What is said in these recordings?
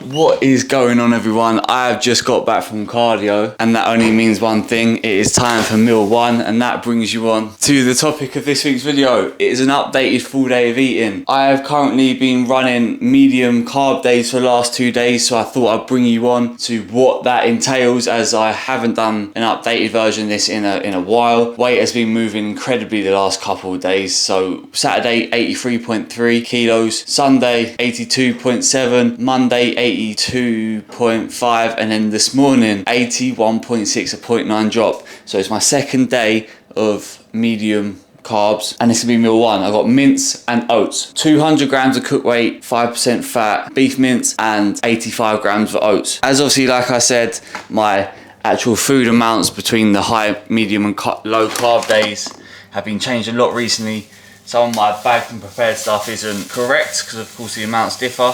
What is going on, everyone? I have just got back from cardio, and that only means one thing. It is time for meal one, and that brings you on to the topic of this week's video. It is an updated full day of eating. I have currently been running medium carb days for the last 2 days, so I thought I'd bring you on to what that entails, as I haven't done an updated version of this in a while. Weight has been moving incredibly the last couple of days. So Saturday 83.3 kilos, Sunday 82.7, Monday 82.5, and then this morning 81.6, a 0.9 drop. So it's my second day of medium carbs, and this will be meal one. I got mince and oats, 200 grams of cooked weight, 5% fat, beef mince, and 85 grams of oats. As obviously, like I said, my actual food amounts between the high, medium, and low carb days have been changed a lot recently. Some of my bagged and prepared stuff isn't correct because of course the amounts differ.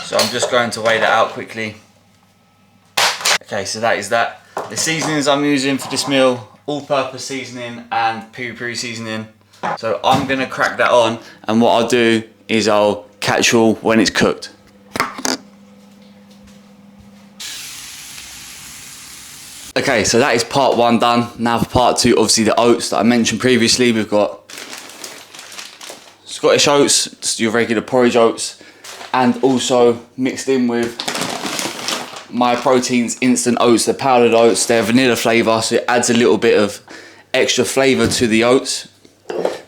So I'm just going to weigh that out quickly. Okay, so that is that. The seasonings I'm using for this meal, all-purpose seasoning and peri-peri seasoning. So I'm gonna crack that on, and what I'll do is I'll catch you all when it's cooked. Okay, so that is part one done. Now for part two, obviously the oats that I mentioned previously. We've got Scottish oats, just your regular porridge oats, and also mixed in with My Protein's instant oats, the powdered oats. They're vanilla flavour, so it adds a little bit of extra flavour to the oats.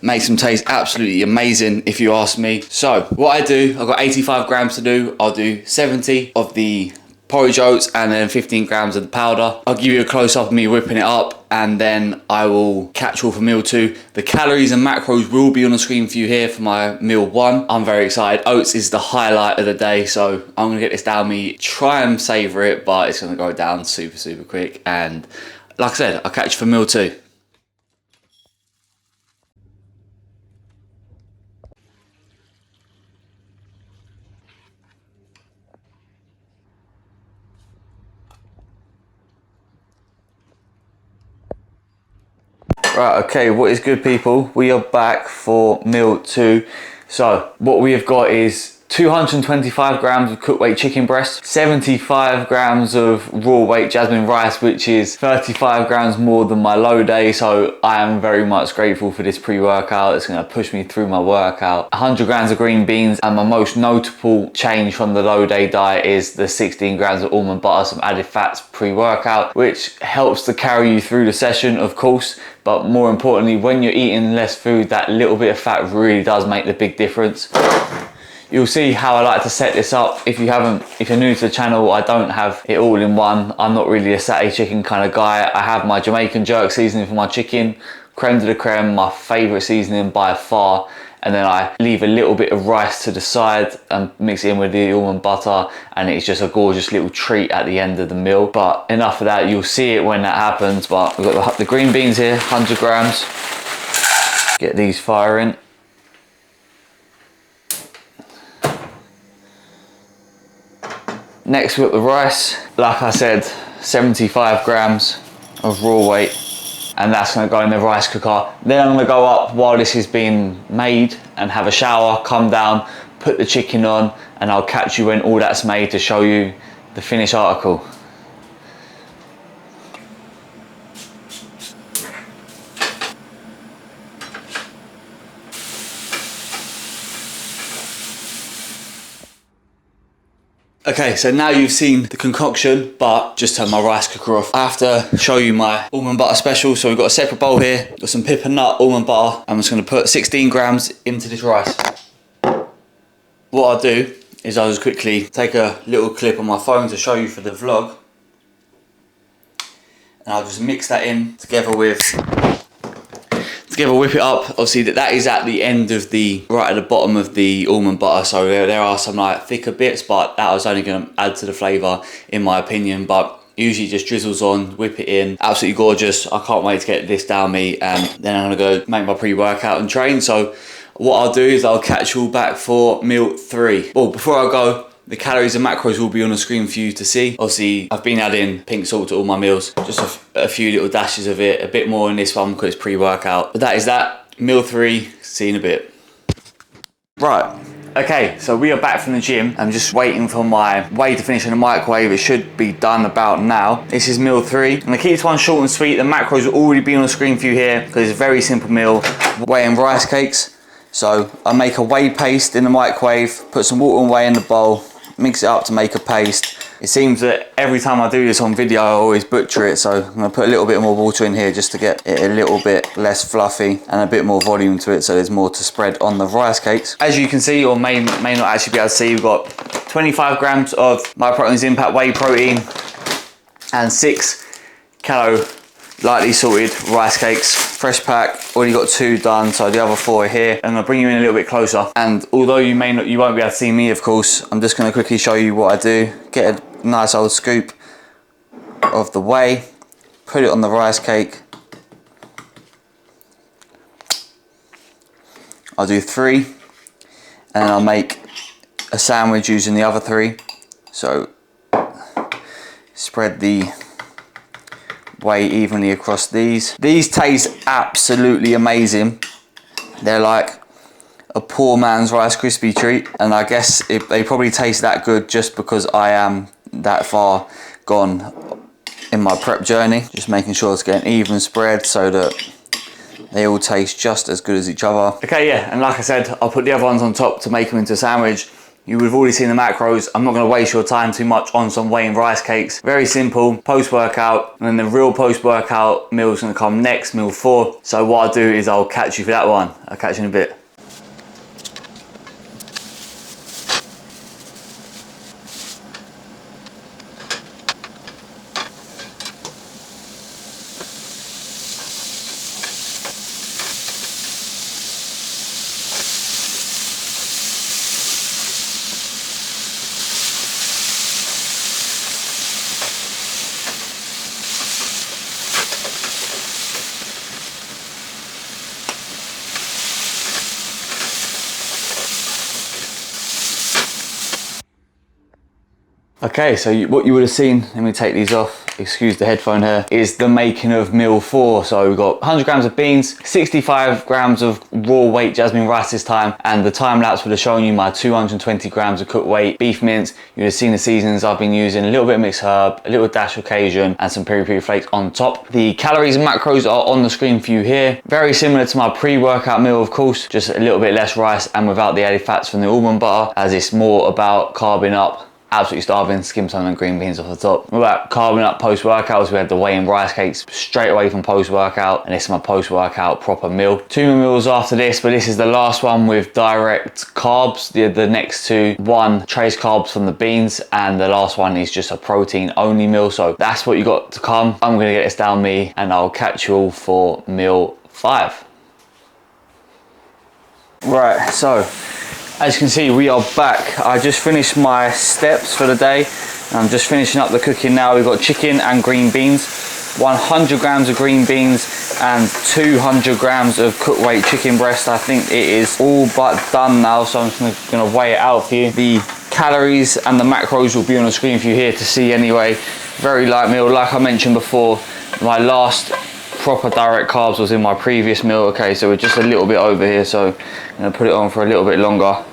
Makes them taste absolutely amazing, if you ask me. So what I do, I've got 85 grams to do. I'll do 70 of the porridge oats and then 15 grams of the powder. I'll give you a close-up of me whipping it up, and then I will catch all for meal two. The calories and macros will be on the screen for you here for my meal one. I'm very excited. Oats is the highlight of the day, so I'm gonna get this down me, try and savor it, but it's gonna go down super quick. And like I said, I'll catch you for meal two. Right, okay, what is good, people? We are back for meal two. So what we have got is 225 grams of cooked weight chicken breast, 75 grams of raw weight jasmine rice, which is 35 grams more than my low day. So I am very much grateful for this pre-workout. It's going to push me through my workout. 100 grams of green beans, and my most notable change from the low day diet is the 16 grams of almond butter, some added fats pre-workout, which helps to carry you through the session, of course. But more importantly, when you're eating less food, that little bit of fat really does make the big difference. You'll see how I like to set this up. If you're new to the channel, I don't have it all in one. I'm not really a satay chicken kind of guy. I have my Jamaican jerk seasoning for my chicken, creme de la creme, my favorite seasoning by far. And then I leave a little bit of rice to the side and mix it in with the almond butter, and it's just a gorgeous little treat at the end of the meal. But enough of that, you'll see it when that happens. But we've got the green beans here, 100 grams. Get these firing. Next we've got the rice. Like I said, 75 grams of raw weight, and that's gonna go in the rice cooker. Then I'm gonna go up while this is being made and have a shower, come down, put the chicken on, and I'll catch you when all that's made to show you the finished article. Okay, so now you've seen the concoction, but just turn my rice cooker off. I have to show you my almond butter special. So we've got a separate bowl here, got some pip and nut almond butter. I'm just gonna put 16 grams into this rice. What I'll do is I'll just quickly take a little clip on my phone to show you for the vlog. And I'll just mix that in together with, whip it up. Obviously that is at the end of right at the bottom of the almond butter, so there are some like thicker bits, but that was only going to add to the flavour in my opinion. But usually just drizzles on, whip it in, absolutely gorgeous. I can't wait to get this down me, and then I'm going to go make my pre-workout and train. So what I'll do is I'll catch you all back for meal three. Well, before I go, the calories and macros will be on the screen for you to see. Obviously, I've been adding pink salt to all my meals. Just a few little dashes of it. A bit more in this one because it's pre-workout. But that is that. Meal three. See you in a bit. Right. Okay, so we are back from the gym. I'm just waiting for my whey to finish in the microwave. It should be done about now. This is meal 3. I'm gonna keep this one short and sweet. The macros will already be on the screen for you here because it's a very simple meal. Whey and rice cakes. So I make a whey paste in the microwave, put some water and whey in the bowl, mix it up to make a paste. It seems that every time I do this on video, I always butcher it. So I'm gonna put a little bit more water in here just to get it a little bit less fluffy and a bit more volume to it, so there's more to spread on the rice cakes. As you can see, or may not actually be able to see, we've got 25 grams of MyProtein's Impact Whey Protein and 6 calo lightly salted rice cakes. Fresh pack, already got 2 done, so the other 4 are here. I'm gonna bring you in a little bit closer. And although you won't be able to see me, of course, I'm just gonna quickly show you what I do. Get a nice old scoop of the whey, put it on the rice cake. I'll do 3, and then I'll make a sandwich using the other 3. So spread the whey evenly across these. These taste absolutely amazing. They're like a poor man's Rice Krispie treat, and I guess they probably taste that good just because I am that far gone in my prep journey. Just making sure it's getting even spread so that they all taste just as good as each other. Okay, yeah, and like I said, I'll put the other ones on top to make them into a sandwich. You would have already seen the macros. I'm not going to waste your time too much on some whey and rice cakes. Very simple, post-workout, and then the real post-workout meal is going to come next, meal 4. So what I'll do is I'll catch you for that one. I'll catch you in a bit. Okay, so what you would have seen, let me take these off, excuse the headphone here, is the making of meal 4. So we've got 100 grams of beans, 65 grams of raw weight jasmine rice this time, and the time lapse would have shown you my 220 grams of cooked weight beef mince. You would have seen the seasonings I've been using, a little bit of mixed herb, a little dash of Cajun, and some peri peri flakes on top. The calories and macros are on the screen for you here. Very similar to my pre-workout meal, of course, just a little bit less rice and without the added fats from the almond butter, as it's more about carbing up. Absolutely starving, skim some and green beans off the top. We're about carbing up post-workouts. We had the whey and rice cakes straight away from post-workout, and this is my post-workout proper meal. 2 more meals after this, but this is the last one with direct carbs. The next 2, 1 trace carbs from the beans, and the last one is just a protein only meal. So that's what you got to come. I'm gonna get this down me, and I'll catch you all for meal 5. Right, so as you can see, we are back. I just finished my steps for the day. I'm just finishing up the cooking now. We've got chicken and green beans, 100 grams of green beans and 200 grams of cooked weight chicken breast. I think it is all but done now, so I'm just gonna weigh it out for you. The calories and the macros will be on the screen for you here to see anyway. Very light meal, like I mentioned before. My last proper direct carbs was in my previous meal. Okay, so we're just a little bit over here, so I'm gonna put it on for a little bit longer.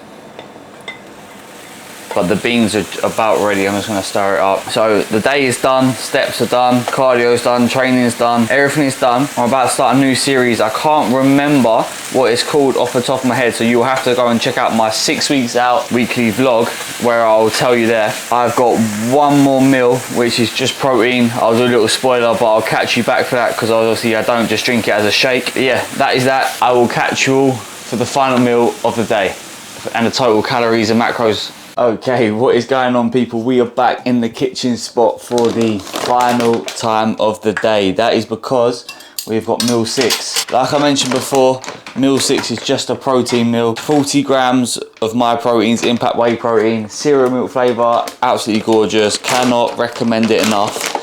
But the beans are about ready. I'm just gonna stir it up. So the day is done, steps are done, cardio is done, training is done, everything is done. I'm about to start a new series. I can't remember what it's called off the top of my head, so you'll have to go and check out my 6 weeks out weekly vlog where I'll tell you there. I've got 1 more meal, which is just protein. I'll do a little spoiler, but I'll catch you back for that because obviously I don't just drink it as a shake. But yeah, that is that. I will catch you all for the final meal of the day and the total calories and macros. Okay, what is going on, people? We are back in the kitchen spot for the final time of the day. That is because we've got meal 6. Like I mentioned before, meal 6 is just a protein meal. 40 grams of MyProtein's Impact Whey Protein, cereal milk flavour, absolutely gorgeous. Cannot recommend it enough.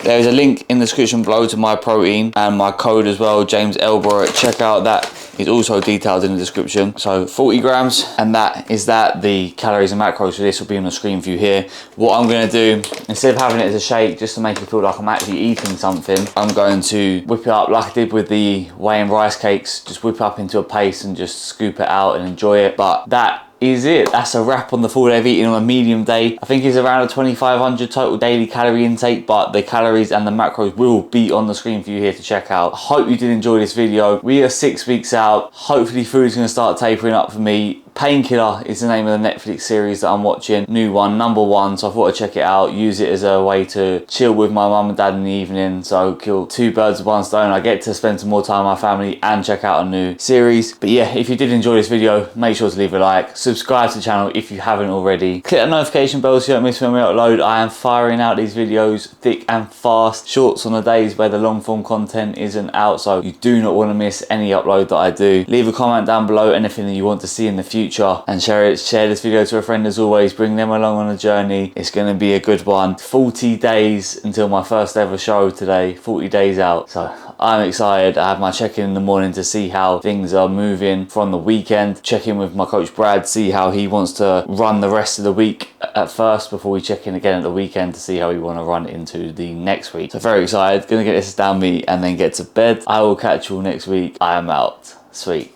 There is a link in the description below to MyProtein and my code as well, JamesHughes. Check out that. Is also detailed in the description. So 40 grams, and that is that. The calories and macros for this will be on the screen for you here. What I'm going to do, instead of having it as a shake, just to make it feel like I'm actually eating something, I'm going to whip it up like I did with the whey and rice cakes. Just whip up into a paste and just scoop it out and enjoy it. But that is it. That's a wrap on the full day of eating on a medium day. I think it's around a 2,500 total daily calorie intake, but the calories and the macros will be on the screen for you here to check out. I hope you did enjoy this video. We are 6 weeks out. Hopefully food's going to start tapering up for me. Painkiller is the name of the Netflix series that I'm watching. New one, #1. So I thought I'd check it out, use it as a way to chill with my mum and dad in the evening. So kill 2 birds with 1 stone. I get to spend some more time with my family and check out a new series. But yeah, if you did enjoy this video, make sure to leave a like. Subscribe to the channel if you haven't already. Click the notification bell so you don't miss when we upload. I am firing out these videos thick and fast. Shorts on the days where the long form content isn't out. So you do not want to miss any upload that I do. Leave a comment down below, anything that you want to see in the future. And share this video to a friend as always. Bring them along on a journey. It's going to be a good one. 40 days until my first ever show today. 40 days out. So I'm excited. I have my check-in in the morning to see how things are moving from the weekend. Check in with my coach Brad, see how he wants to run the rest of the week at first before we check in again at the weekend to see how we want to run into the next week. So very excited. Gonna get this down me and then get to bed. I will catch you all next week. I am out. Sweet.